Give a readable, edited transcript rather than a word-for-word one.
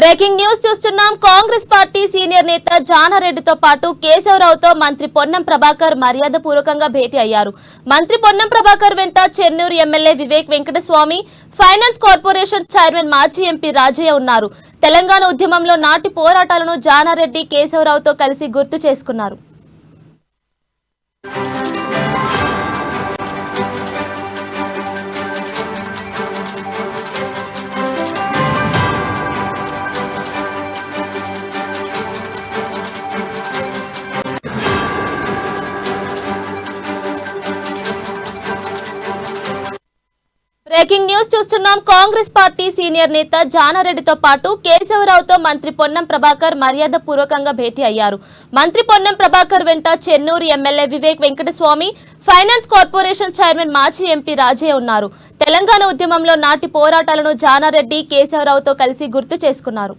Breaking news చూస్తున్నాం. Congress party senior నేత జానారెడ్డితో పాటు కేశవరావుతో మంత్రి పొన్నం ప్రభాకర్ మర్యాదపూర్వకంగా భేటీ అయ్యారు. మంత్రి పొన్నం ప్రభాకర్ వెంట Chennur MLA Vivek Venkataswamy, finance corporation chairman మాజీ ఎంపీ రాజయ్య ఉన్నారు. తెలంగాణ ఉద్యమంలో నాటి పోరాటాలను జానారెడ్డి కేశవరావుతో కలిసి గుర్తు చేసుకున్నారు. బ్రేకింగ్ న్యూస్ చూస్తున్నాం. కాంగ్రెస్ పార్టీ సీనియర్ నేత జానారెడ్డితో పాటు కేశవరావుతో మంత్రి పొన్నం ప్రభాకర్ మర్యాదపూర్వకంగా భేటీ అయ్యారు. మంత్రి పొన్నం ప్రభాకర్ వెంట Chennur MLA Vivek Venkataswamy, finance corporation chairman మాజీ ఎంపీ రాజయ్య ఉన్నారు. తెలంగాణ ఉద్యమంలో నాటి పోరాటాలను జానారెడ్డి కేశవరావుతో కలిసి గుర్తు చేసుకున్నారు.